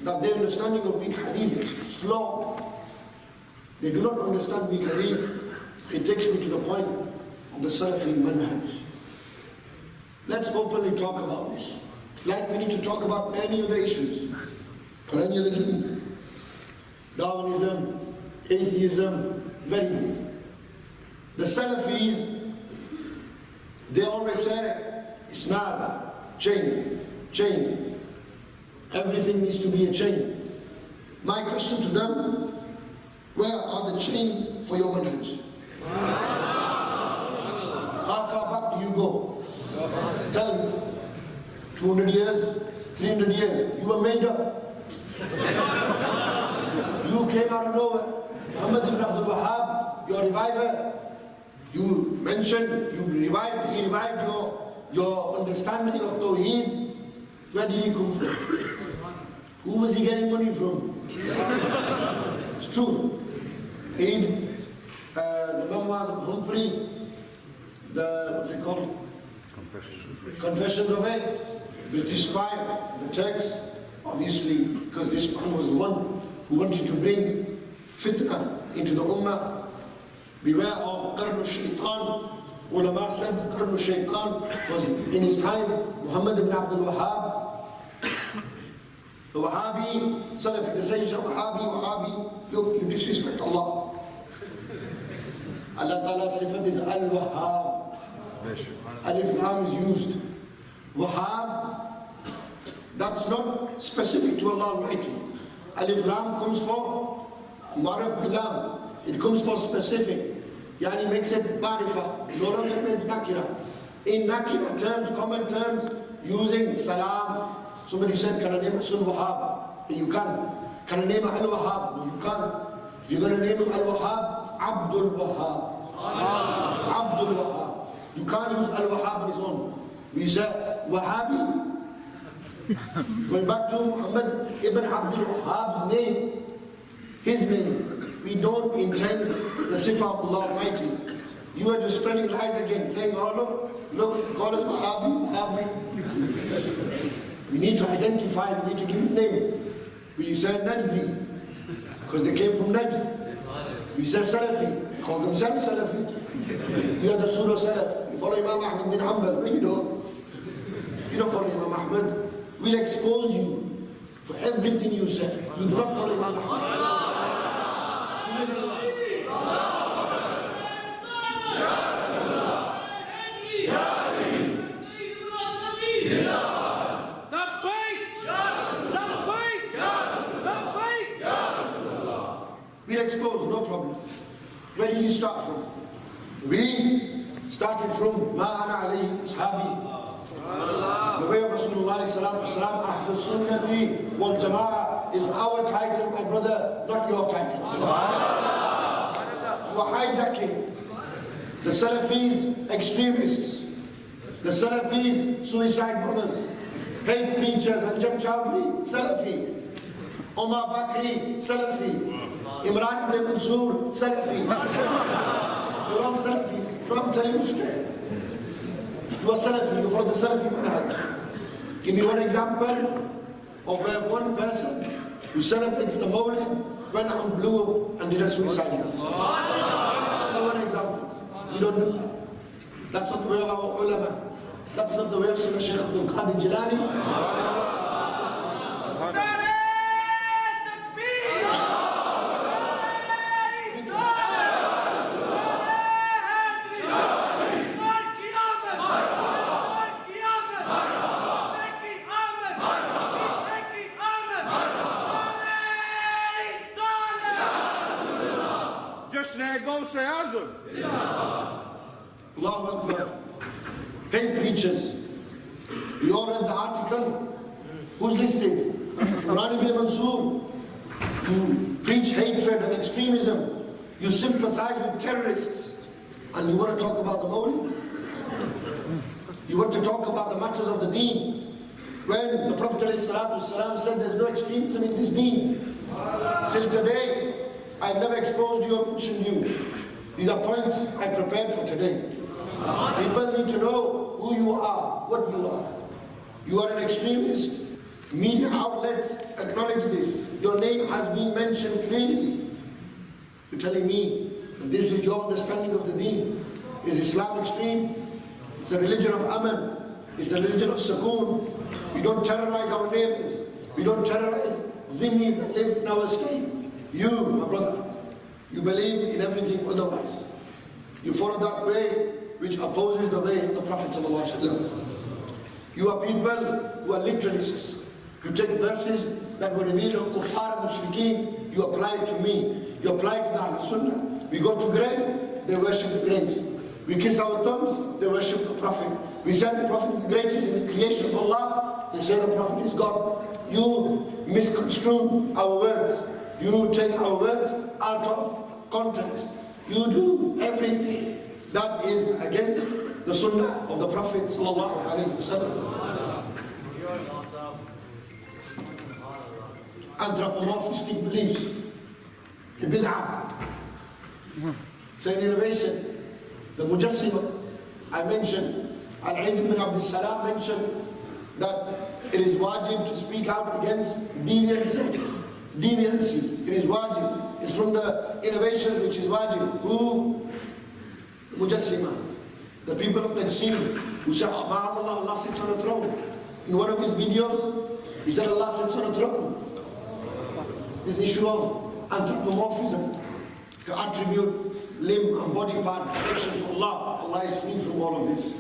that their understanding of weak hadith is flawed. They do not understand weak hadith. It takes me to the point of the Salafi manhaj. Let's openly talk about this. Like we need to talk about many other issues. Perennialism, Darwinism, atheism, very good. The Salafis, they always say, Isnad, chain. Everything needs to be a chain. My question to them, where are the chains for your manhaj? How far back do you go? Tell me. 200 years, 300 years, you were made up. You came out of nowhere. Muhammad ibn Abdul Wahhab, your reviver. You mentioned, he revived your understanding of Tawheed. Where did he come from? Who was he getting money from? It's true. Heath, the memoirs of Humphrey, what's it called? Confessions of Heath, British spy, the text, obviously, because this man was the one who wanted to bring fitna into the ummah. Beware of Qarn al-Shaytan. Ulema said Qarn al-Shaytan was in his time Muhammad ibn Abdul Wahhab. The Wahabi, Salafi, they say Wahabi, look, you disrespect Allah. Allah Ta'ala's sifat is Al-Wahhab. Alif Lam is used. Wahhab, that's not specific to Allah Almighty. Alif Lam comes for Marif Bilam. It comes for specific. Yani makes it Marifa. No longer means Nakira. In Nakira terms, common terms, using Salam. Somebody said, can I name Sun Wahhab? You can't. Can I name Al-Wahhab? No, you can't. If you're going to name him Al-Wahhab, Abdul Wahhab. Abdul Wahhab. You can't use Al-Wahhab on his own. We say Wahabi. Going back to Muhammad ibn Abdul Wahhab's name, his name. We don't intend the sifa of Allah Almighty. You are just spreading lies again, saying, oh look, call us Wahabi. We need to identify, we need to give it a name. We say Najdi, because they came from Najd. We say Salafi, call themselves Salafi. You are the Surah Salaf. You follow Imam Ahmad bin Hanbal. No, you don't. You don't follow Imam Ahmad. We'll expose you for everything you say. You do not follow Imam Ahmad. We'll expose, no problem. Where did you start from? We started from Ma'ana alayhi ashabi. The way of Rasulullah sallallahu alayhi wa sallam, Ahl Sunnati wal Jama'ah is our title, my brother, not your title. You are hijacking. The Salafis, extremists. The Salafis, suicide bombers. Hate preachers, Anjam Chowdhury, Salafi. Omar Bakri, Salafi. Imran ibn Mansur, Salafi. You're all Salafi. So I'm telling you straight. You are Salafi, you're for the Salafi manhaj. Give me one example of where one person who celebrates the Mawlid went out and blew up and did a suicide. One example. You don't do that. That's not the way of our ulema. That's not the way of Shaykh Abdul Qadir Jilani. Allahu Akbar. Hate preachers. You all read the article? Who's listed? Imran ibn Mansur. You preach hatred and extremism. You sympathize with terrorists. And you want to talk about the Mawlid? You want to talk about the matters of the deen? When the Prophet ﷺ said there's no extremism in this deen. Till today, I've never exposed you or mentioned you. These are points I prepared for today. People need to know who you are, what you are. You are an extremist. Media outlets acknowledge this. Your name has been mentioned clearly. You're telling me that this is your understanding of the deen. Is Islam extreme? It's a religion of aman. It's a religion of sukoon. We don't terrorize our neighbors. We don't terrorize zimmis that live in our state. You, my brother, you believe in everything otherwise. You follow that way which opposes the way of the Prophet ﷺ. You are people who are literalists. You take verses that were revealed on kuffar and mushrikeen, you apply it to me. You apply it to the Ahlul Sunnah. We go to graves, they worship the graves. We kiss our thumbs, they worship the Prophet. We say the Prophet is the greatest in the creation of Allah, they say the Prophet is God. You misconstrue our words. You take our words out of context. You do everything that is against the Sunnah of the Prophet sallallahu alaihi wasallam. Anthropomorphistic beliefs, the bid'ah. So in innovation, the Mujassima, I mentioned, Al-Izz bin Abdul Salam mentioned that it is wajib to speak out against deviancy. It is wajib. It's from the innovation which is wajib. Who? The Mujassima. The people of Tajsim, who said, Allah sits on a throne. In one of his videos, he said Allah sits on a throne. This issue of anthropomorphism, to attribute limb and body part protection to Allah. Allah is free from all of this.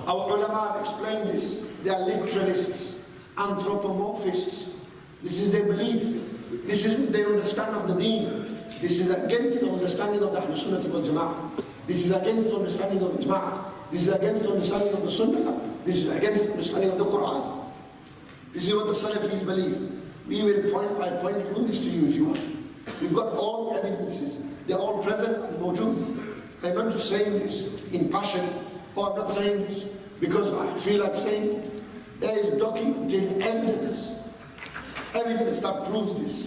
Our ulema have explained this. They are literalists, anthropomorphists. This is their belief. This is what they understand of the deen. This is against the understanding of the Ahlul Sunnah wal Jama'ah. This is against the understanding of Ijma'. This is against the understanding of the Sunnah. This is against the understanding of the Quran. This is what the Salafis believe. We will point by point prove this to you if you want. We've got all evidences. They're all present and mawjood. I'm not just saying this in passion, or I'm not saying this because I feel like saying it. There is documented evidence. Evidence that proves this.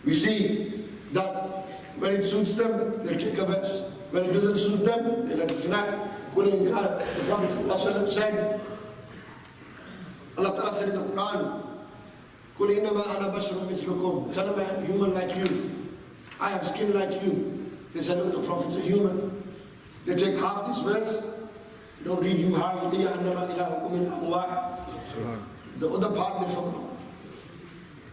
We see that when it suits them, they take a verse. When it doesn't suit them, they let it deny. The Prophet said, Allah Ta'ala said in the Quran, قُلْ إِنَّمَا أَنَا بَشَرٌ مِثْلُكُمْ. Tell them I am human like you. I have skin like you. They said, look, the Prophet's a human. They take half this verse, they don't read you how the other part they forgot.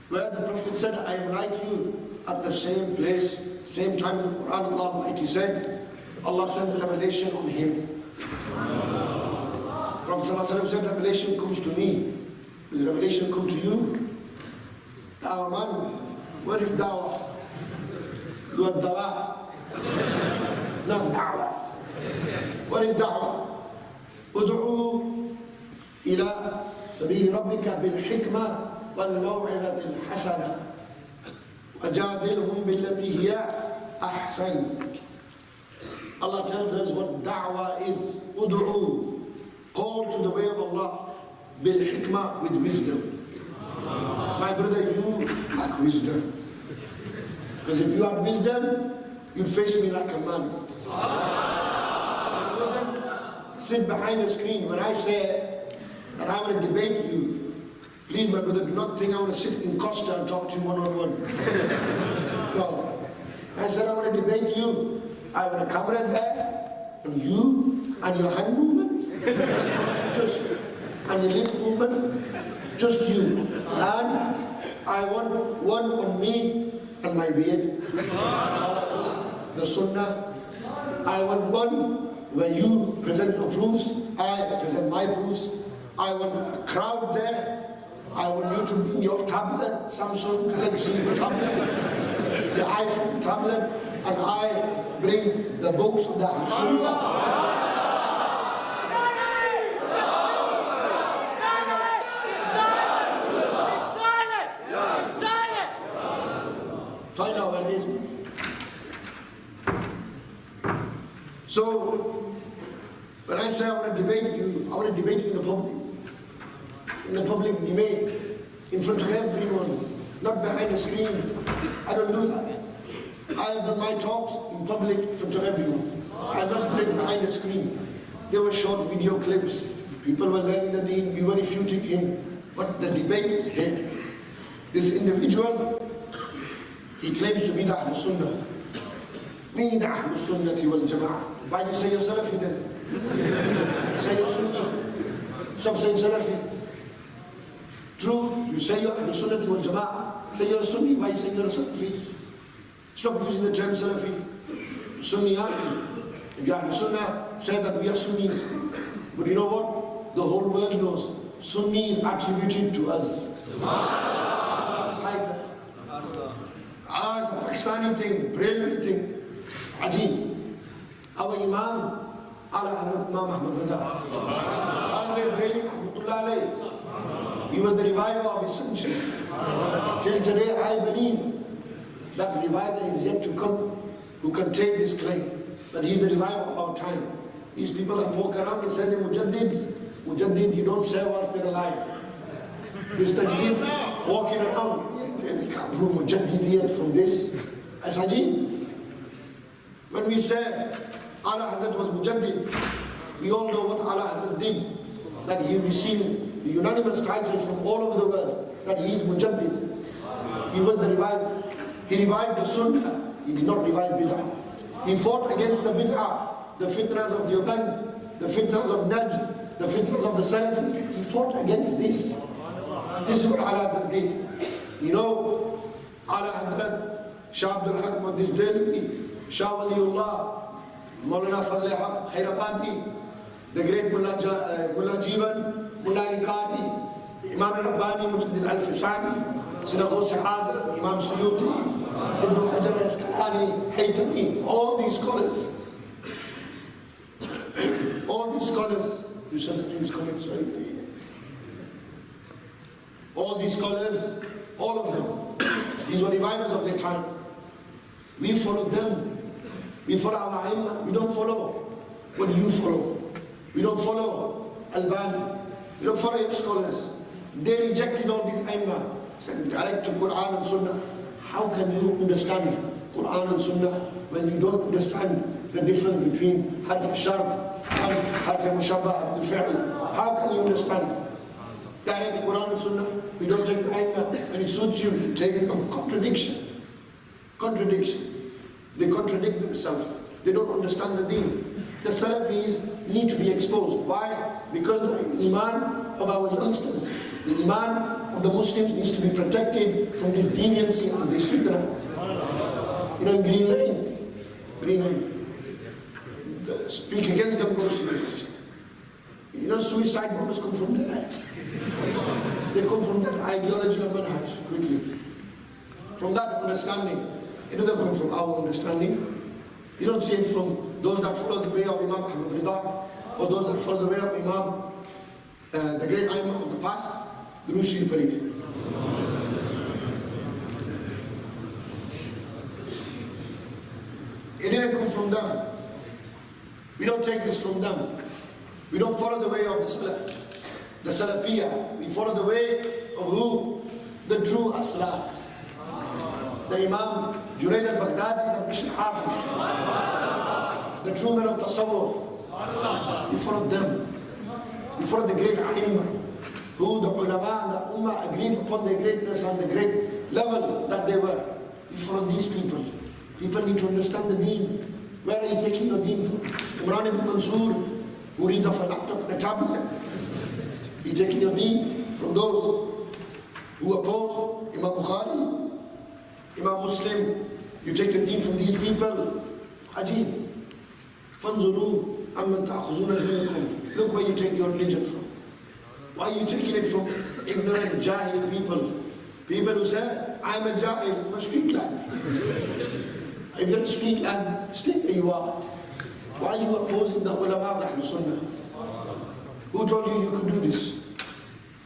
Where the Prophet said, I am like you, at the same place, same time in the Quran, Allah Almighty said, Allah sends revelation on him. Prophet said, revelation comes to me. Will revelation come to you? Dawah man, where is Dawah? You are Dawah. Not Dawah. What is Dawah? Ud'u ila sabili rabbika bil hikmah wal maw'izati al hasana wajadilhum billati hiya ahsan. Allah tells us what da'wah is. Ud'u, call to the way of Allah, bil hikmah, with wisdom. My brother, you lack wisdom. Because if you had wisdom, you'd face me like a man. Sit behind the screen. When I say that I want to debate you, please, my brother, do not think I want to sit in Costa and talk to you one-on-one. No. I said I want to debate you. I want a camera there, and you, and your hand movements, and your lip movement, just you. And I want one on me and my beard. The Sunnah. I want one where you present your proofs, I present my proofs. I want a crowd there. I want you to bring your tablet, Samsung Galaxy tablet, the iPhone tablet, and I bring the books of the Sunnah. Find out where it is. So, when I say I want to debate you, I want to debate you in the public. In the public debate, in front of everyone, not behind a screen. I don't do that. I have done my talks in public in front of everyone. I'm not putting it behind a screen. They were short video clips. People were learning the deen, we were refuting him. But the debate is here. This individual, he claims to be the Ahlul Sunnah. Me the Ahlul Sunnati wal Jama'ah. Why do you say you're Salafi then? Say you're Sunni. Stop saying Salafi. True, you say you're Ahlul Sunnati wal Jama'ah. Say you're a Sunni. Why do you say you're a Salafi? Stop using the term Salafi. Sunni aren't you? If you're Ahlul Sunnah, say that we are Sunnis. But you know what? The whole world knows. Sunni is attributed to us. It's a Pakistani thing, Brahmin thing. Ajib. Our Imam, Imam he was the reviver of his century. Till today, I believe that reviver is yet to come who can take this claim that he's the reviver of our time. These people that walk around and say they're Mujaddids. Mujaddid, you don't say whilst they're alive. This Tajdid walking around, they can't prove Mujaddid yet from this. As Ajib. When we say Ala Hazrat was Mujaddid, we all know what Ala Hazrat did. That he received the unanimous title from all over the world, that he is Mujaddid. He was the reviver. He revived the Sunnah. He did not revive Bid'ah. He fought against the Bid'ah, the fitnas of Diyoband, the fitnas of Najd, the fitnas of the Salafi. He fought against this. This is what Ala Hazrat did. You know, Ala Hazrat, Shah Abdul Haq on this day, Shah Waliullah, Maulana Fadl Haq, Khairabadi, the great Mullah Jivan, Mullah Iqadi, Imam Rabbani, Mujaddid Al-Fisani, Ghamghol Sharif, Imam Suyuti, Ibn Hajar al-Asqalani, Haythami, all these scholars. All these scholars, you said that he was correct, sorry. All these scholars, all of them, these were revivers of their time. We followed them. We follow our Aimma. We don't follow what you follow. We don't follow Albani. We don't follow your scholars. They rejected all these Aimma. Said direct to Quran and Sunnah. How can you understand Quran and Sunnah when you don't understand the difference between Harf al-Shart and Harf al-Mushabbah al-Fi'l? How can you understand? Direct Quran and Sunnah, we don't take the Aimma, and it suits you to take them. Contradiction. Contradiction. They contradict themselves. They don't understand the deen. The Salafis need to be exposed. Why? Because the Iman of our youngsters, the Iman of the Muslims needs to be protected from this deviancy and this fitna. You know, Green Lane, speak against them, go to the You know, suicide bombers come from that. They come from that ideology of manhaj, quickly. From that understanding. It doesn't come from our understanding. You don't see it from those that follow the way of Imam Ahmad Rida, or those that follow the way of Imam, the great Imam of the past, the Rashid Parikh. It didn't come from them. We don't take this from them. We don't follow the way of the Salaf, the Salafiyah. We follow the way of who? The true Asrar. The Imam Junaid al-Baghdadi and Bishr Hafiz. The true men of Tasawwuf. We follow them. We follow the great Aimma, who the ulema and the ummah agreed upon their greatness and the great level that they were. We follow these people. People need to understand the deen. Where are you taking your deen from? Imran ibn Mansur, who reads off a laptop and a tablet. You're taking your deen from those who oppose Imam Bukhari, Imam Muslim. You take your deen from these people. Ajib. Fanzuru amman ta'khuzuna dinakum. Look where you take your religion from. Why are you taking it from ignorant, jahil people? People who say, I'm a jahil, I'm a street lad. If you're a street lad, stay where you are. Why are you opposing the ulama of the Ahlul Sunnah? Who told you you could do this?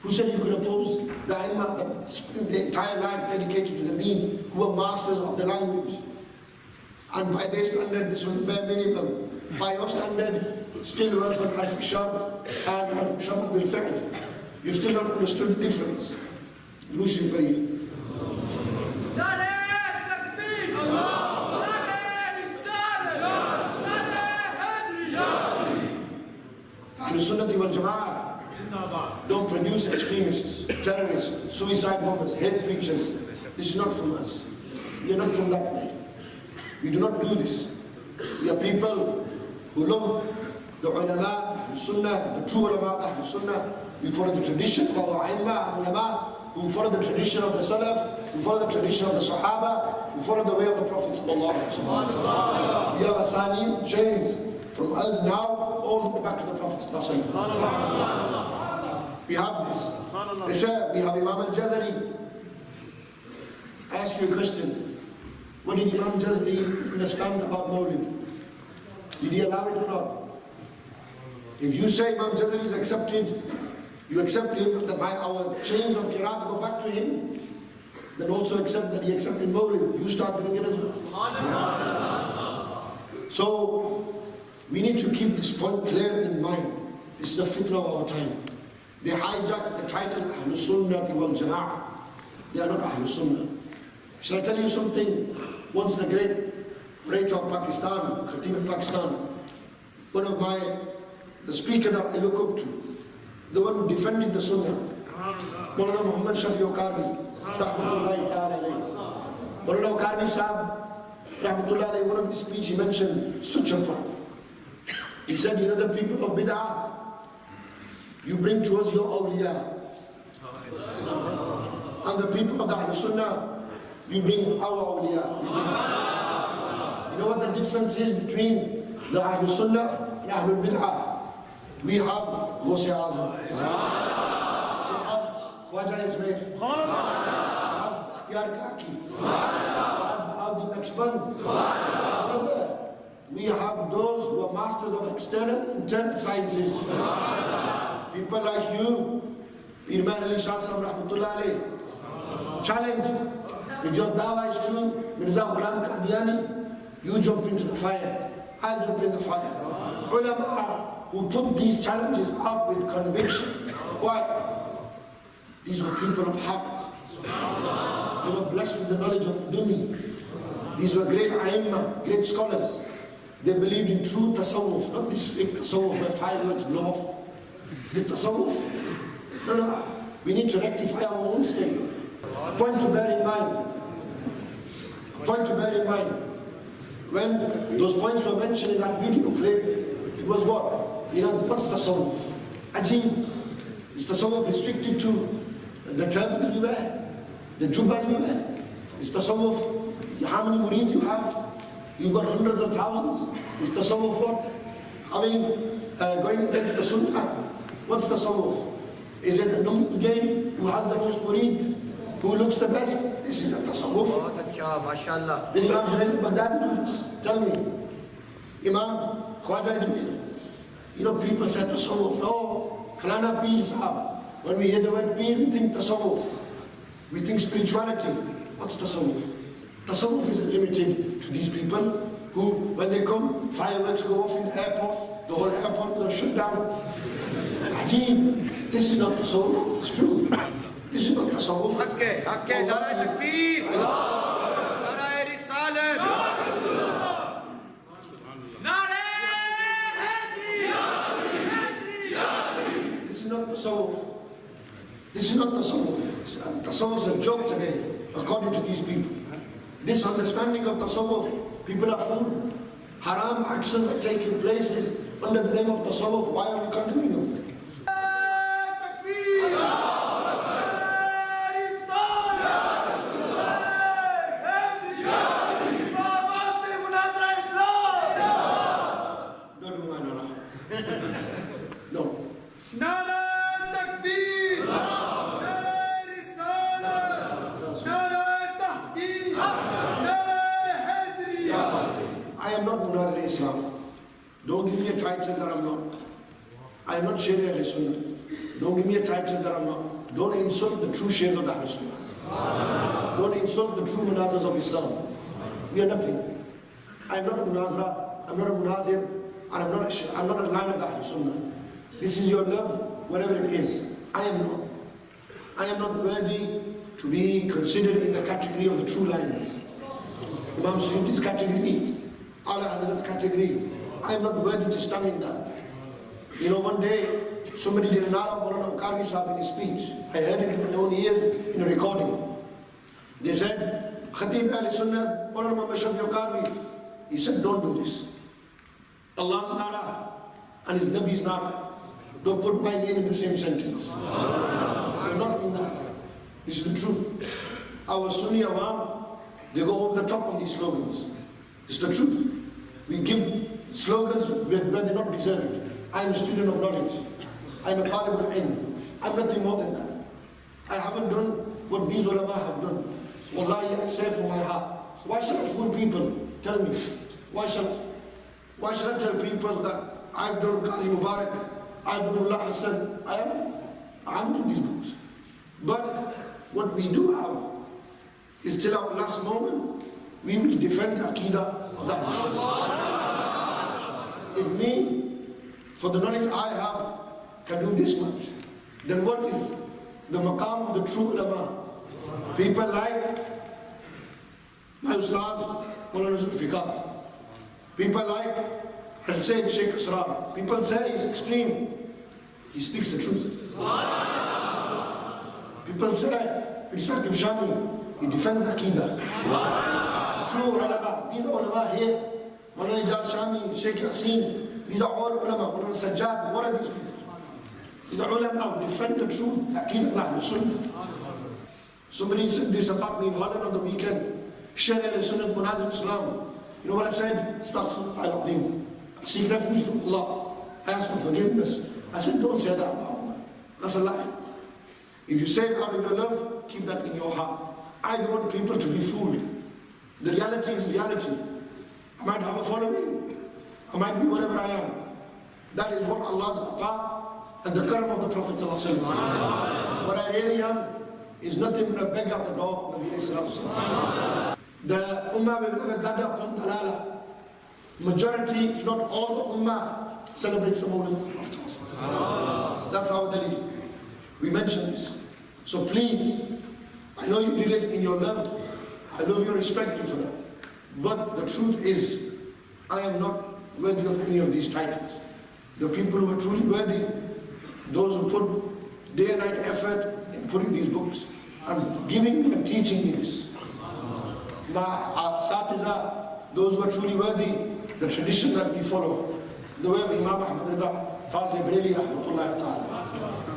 Who said you could oppose the Aimma that spent their entire life dedicated to the deen, who are masters of the language? And by their standard, this was the bare minimum. By your standard, still work on Harf al-Shart and Harf al-Mushabbah bil-Fi'l. You still not understood the difference. Rashid Parikh. Ahlul Sunnati wal Jama'ah don't produce extremists, terrorists, suicide bombers. hate preachers. This is not from us. We are not from that way. We do not do this. We are people who love the ulema, the sunnah, the true ulema, the sunnah. We follow the tradition of our ulema, we follow the tradition of the salaf, we follow the tradition of the sahaba, we follow the way of the Prophet. We have a sani chains from us now all the way back to the Prophet. We have this. They say we have Imam al-Jazari. I ask you a question. What did Imam Jazari understand about Mawlid? Did he allow it or not? If you say Imam Jazari is accepted, you accept him, that by our chains of Qiraat go back to him, then also accept that he accepted Mawlid. You start doing it as well. So, we need to keep this point clear in mind. This is the fitna of our time. They hijack the title Ahlul Sunnah wal Jama'ah. They are not Ahlul Sunnah. Shall I tell you something? Once the great Rate of Pakistan, Khatib of Pakistan, the speaker that I look up to, the one who defended the Sunnah, Maulana Muhammad Shafi'ee rahmatullahi ta'ala. Maulana Qarni Sahib, rahmatullahi, one of his speech he mentioned such a point. He said, you know the people of Bid'ah, you bring towards your awliya. And the people of the Ahlul Sunnah, you bring our awliya. You know what the difference is between the Ahlul Sunnah and Ahlul Bid'ah? We have Ghamghol Azam. We have Khwaja Ajmer. We have Ikhtiyar Kaki. We have Abdi Naqshband. We have those who are masters of external and internal sciences. People like you, Imran Ali Shah Sahib rahmatullah. Challenge. If your dawah is true, Mirza Ghulam Qadiani, you jump into the fire. I jump in the fire. Ulama who put these challenges up with conviction. Why? These were people of haqq. They were blessed with the knowledge of dunya. These were great aimma, great scholars. They believed in true tasawwuf, not this fake tasawwuf where 5 words blow off. The tasawwuf? No. We need to rectify our own state. Point to bear in mind. When those points were mentioned in that video clip, it was what? You know, what's tasawwuf? Ajeen. Is tasawwuf restricted to the turbans you wear? The jubbahs you wear? Is tasawwuf how many murids you have? You've got hundreds of thousands. Is tasawwuf what? I mean, going against the sunnah. What's tasawwuf? Is it a numbers game? Who has the most murid? Who looks the best? This is a tasawwuf. Did Imam Junaid Baghdadi do this? Tell me. Imam Khwaja Ajmer. You know, people say tasawwuf. No, Falana Pir Sahab. When we hear the word Pir, we think tasawwuf. We think spirituality. What's tasawwuf? Tasawwuf is limited to these people who, when they come, fireworks go off in the airport, the whole airport will shut down. Ajeen, this is not tasawwuf. It's true. This is not tasawwuf. Okay, Nara Takbir, Nara Risalat, Nara This is not tasawwuf. This is not tasawwuf. Tasawwuf is a joke today, according to these people. This understanding of tasawwuf, people are fooled. Haram actions are taking place under the name of tasawwuf. Why are we condemning them? Don't give me a title that I'm not. I am not Sharia Ahl Sunnah. Don't give me a title that I'm not. Don't insult the true Shaykh of the Ahl Sunnah. Don't insult the true Munazas of Islam. We are nothing. I am not a Munazra, I'm not a Munazir, and I'm not a line of the Ahl Sunnah. This is your love, whatever it is. I am not. I am not worthy to be considered in the category of the true lines. Imam Suyuti's category, Ala Hazrat's category. I am not worthy to stand in that. You know, one day, somebody did an Arab Maulana Qarni Sahib in his speech. I heard it in my own ears in a recording. They said, Khatib Ahl-Sunnah, Imam Ash-Shafi'ee, he said, don't do this. Allah's nara and His Nabi's nara. Don't put my name in the same sentence. You're not in that. This is the truth. Our Sunni Awam, they go over the top on these slogans. It's the truth. We give slogans where they're not deserved. I'm a student of knowledge. I'm a talib al-ilm. I'm nothing more than that. I haven't done what these ulema have done. Wallahi, I say from my heart. Why should I fool people? Tell me. Why should I tell people that I've done Qazi Mubarak, I've done Allah Hassan? I haven't done these books. But what we do have is till our last moment, we will defend the Aqidah of that Muslim. If me, for the knowledge I have, can do this much, then what is the maqam of the true ulama? People like my Ustaz, Maulana Zulfikar. People like Hussain Shaykh Asrar. People say he's extreme. He speaks the truth. People say he's Shaami. He defends the Aqidah. True ulama. These are ulama here. Maulana Ijaz, Shaami, Shaykh Yaseen. These are all ulama. Maulana Sajjad. What are these people? These are ulama who defend the truth. Aqidah of the Sunnah. Somebody said this about me in Holland on the weekend. Shaykh al-Sunnah Munazir Islam. You know what I said? Astaghfirullah al-Azim. I seek refuge from Allah. I ask for forgiveness. I said, don't say that about Allah. That's a lie. If you say it out of your love, keep that in your heart. I don't want people to be fooled. The reality is reality. I might have a following. I might be whatever I am. That is what Allah's ata and the karam of the Prophet ﷺ. What I really am is nothing but a beggar at the door of the Nabi. The Ummah will never gather upon dalala. Majority, if not all the Ummah, celebrates the Mawlid of the Prophet. That's our dalil. We mentioned this. So please, I know you did it in your love. I love you and respect you for that. But the truth is, I am not worthy of any of these titles. The people who are truly worthy, those who put day and night effort in putting these books and giving and teaching me this. Those who are truly worthy, the tradition that we follow, the way of Imam Ahmad Rida, Fazl Ibrahim, Rahmatullah Ta'ala.